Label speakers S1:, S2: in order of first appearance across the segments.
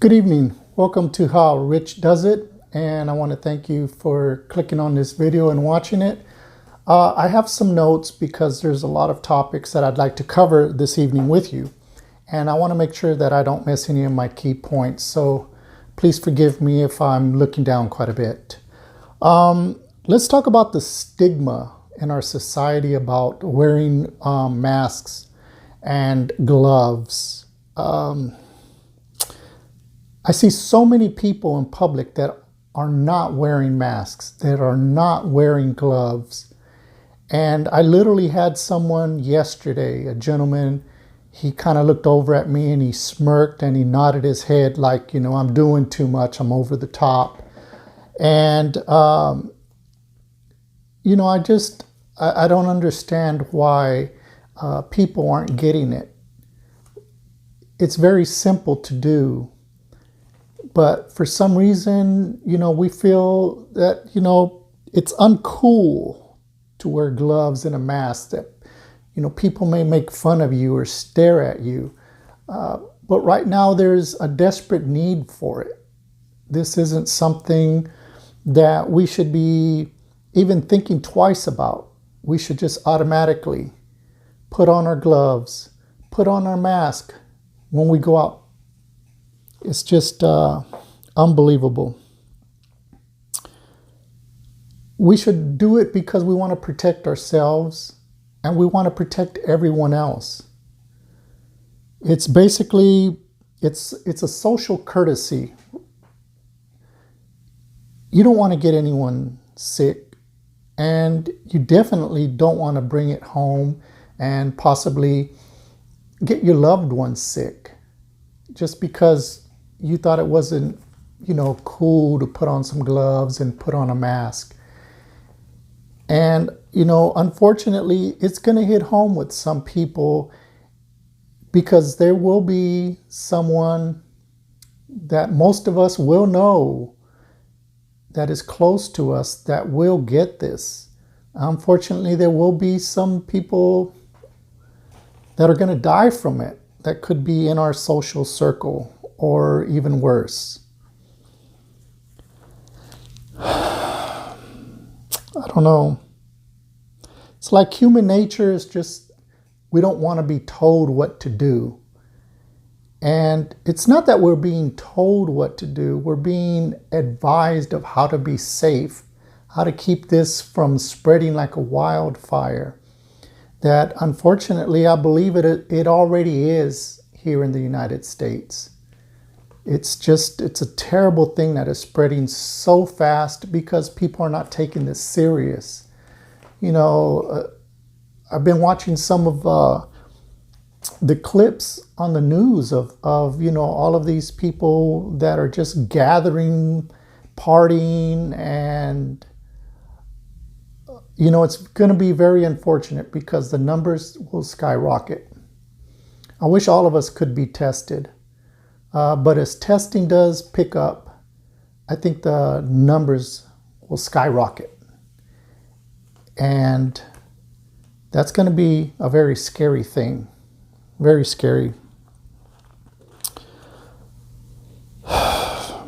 S1: Good evening. Welcome to How Rich Does It, and I want to thank you for clicking on this video and watching it. I have some notes because there's a lot of topics that I'd like to cover this evening with you, and I want to make sure that I don't miss any of my key points, so please forgive me if I'm looking down quite a bit. Let's talk about the stigma in our society about wearing masks and gloves. I see so many people in public that are not wearing masks, that are not wearing gloves. And I literally had someone yesterday, a gentleman, he kind of looked over at me and he smirked and he nodded his head like, you know, I'm doing too much, I'm over the top. And, you know, I don't understand why people aren't getting it. It's very simple to do. But for some reason, you know, we feel that, you know, it's uncool to wear gloves and a mask, that, you know, people may make fun of you or stare at you. But right now there's a desperate need for it. This isn't something that we should be even thinking twice about. We should just automatically put on our gloves, put on our mask when we go out. It's just unbelievable. We should do it because we want to protect ourselves and we want to protect everyone else. It's basically, it's a social courtesy. You don't want to get anyone sick, and you definitely don't want to bring it home and possibly get your loved ones sick just because you thought it wasn't, you know, cool to put on some gloves and put on a mask. And, you know, unfortunately, it's going to hit home with some people because there will be someone that most of us will know that is close to us that will get this. Unfortunately, there will be some people that are going to die from it that could be in our social circle, or even worse. I don't know. It's like human nature is just, we don't want to be told what to do. And it's not that we're being told what to do. We're being advised of how to be safe, how to keep this from spreading like a wildfire. That unfortunately, I believe it already is here in the United States. It's a terrible thing that is spreading so fast because people are not taking this serious. You know, I've been watching some of the clips on the news of, you know, all of these people that are just gathering, partying, and, you know, it's going to be very unfortunate because the numbers will skyrocket. I wish all of us could be tested. But as testing does pick up, I think the numbers will skyrocket. And that's going to be a very scary thing. Very scary. I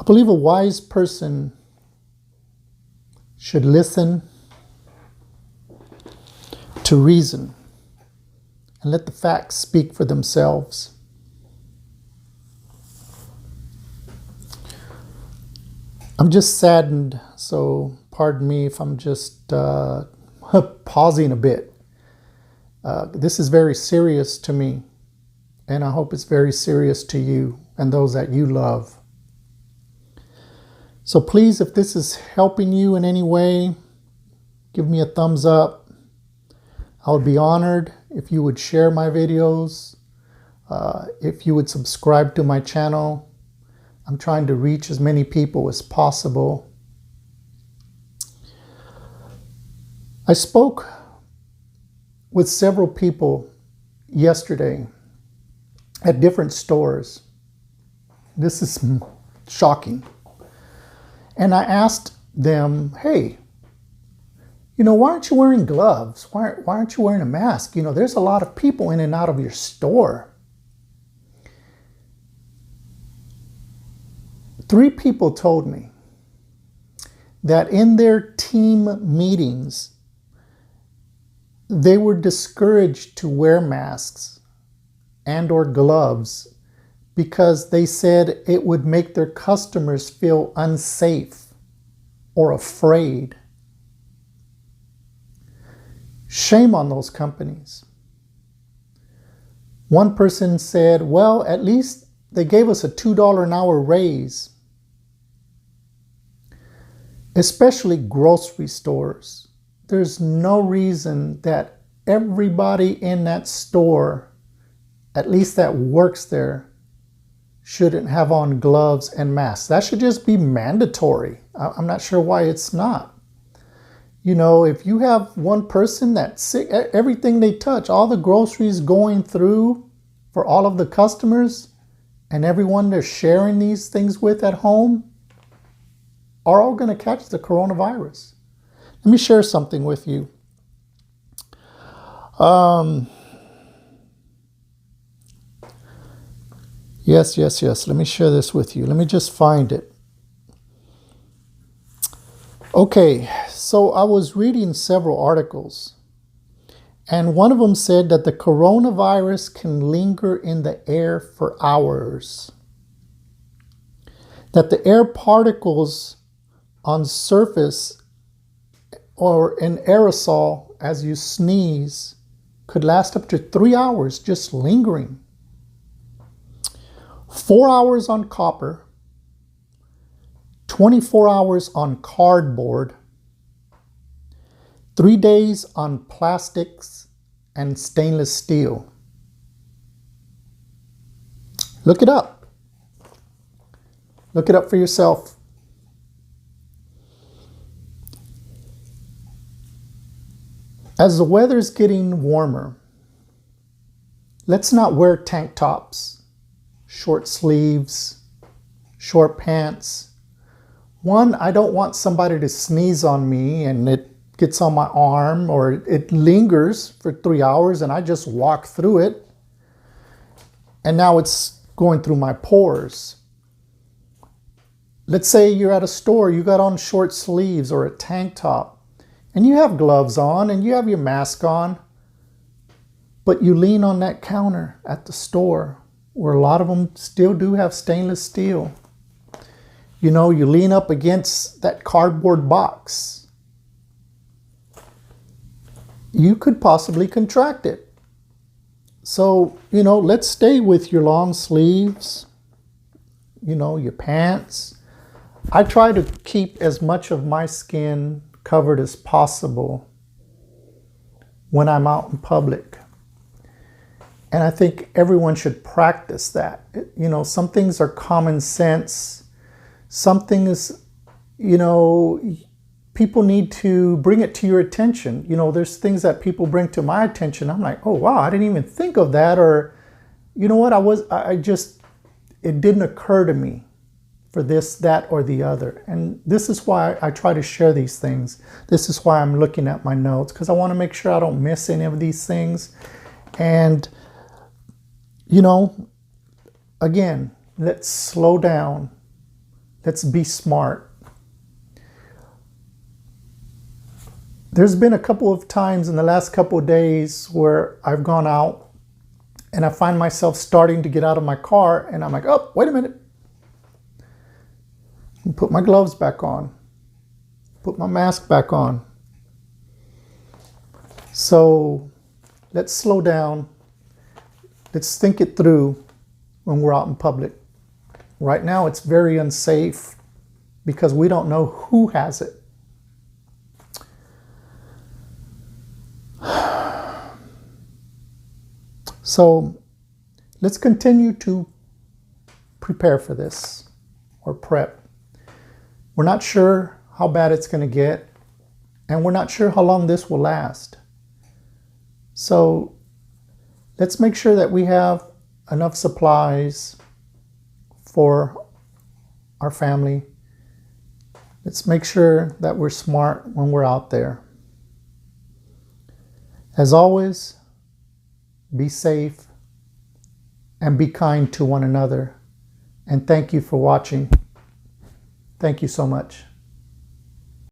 S1: believe a wise person should listen to reason and let the facts speak for themselves. I'm just saddened, so pardon me if I'm just pausing a bit. This is very serious to me, and I hope it's very serious to you and those that you love. So please, if this is helping you in any way, give me a thumbs up. I would be honored if you would share my videos, if you would subscribe to my channel. I'm trying to reach as many people as possible. I spoke with several people yesterday at different stores. This is shocking. And I asked them, hey, why aren't you wearing gloves? Why aren't you wearing a mask? There's a lot of people in and out of your store. 3 people told me that in their team meetings, they were discouraged to wear masks and or gloves because they said it would make their customers feel unsafe or afraid. Shame on those companies. One person said, well, at least they gave us a $2 an hour raise. Especially grocery stores. There's no reason that everybody in that store, at least that works there, shouldn't have on gloves and masks. That should just be mandatory. I'm not sure why it's not. If you have one person that's sick, everything they touch, all the groceries going through for all of the customers and everyone they're sharing these things with at home are all going to catch the coronavirus. Let me share something with you. Yes. Let me share this with you. Let me just find it. Okay, so I was reading several articles, and one of them said that the coronavirus can linger in the air for hours. That the air particles on surface or in aerosol as you sneeze could last up to 3 hours just lingering. 4 hours on copper, 24 hours on cardboard, 3 days on plastics and stainless steel. Look it up. Look it up for yourself. As the weather's getting warmer, let's not wear tank tops, short sleeves, short pants. One, I don't want somebody to sneeze on me and it gets on my arm or it lingers for 3 hours and I just walk through it and now it's going through my pores. Let's say you're at a store, you got on short sleeves or a tank top and you have gloves on and you have your mask on, but you lean on that counter at the store where a lot of them still do have stainless steel. You lean up against that cardboard box. You could possibly contract it. So, let's stay with your long sleeves, your pants. I try to keep as much of my skin covered as possible when I'm out in public. And I think everyone should practice that. Some things are common sense. Some things, people need to bring it to your attention. There's things that people bring to my attention. I'm like, oh, wow, I didn't even think of that. Or, it didn't occur to me for this, that, or the other. And this is why I try to share these things. This is why I'm looking at my notes, because I want to make sure I don't miss any of these things. And, again, let's slow down. Let's be smart. There's been a couple of times in the last couple of days where I've gone out and I find myself starting to get out of my car and I'm like, oh, wait a minute. Put my gloves back on. Put my mask back on. So let's slow down. Let's think it through when we're out in public. Right now it's very unsafe because we don't know who has it. So let's continue to prepare for this or prep. We're not sure how bad it's going to get, and we're not sure how long this will last. So let's make sure that we have enough supplies for our family. Let's make sure that we're smart when we're out there. As always, be safe and be kind to one another. And thank you for watching. Thank you so much.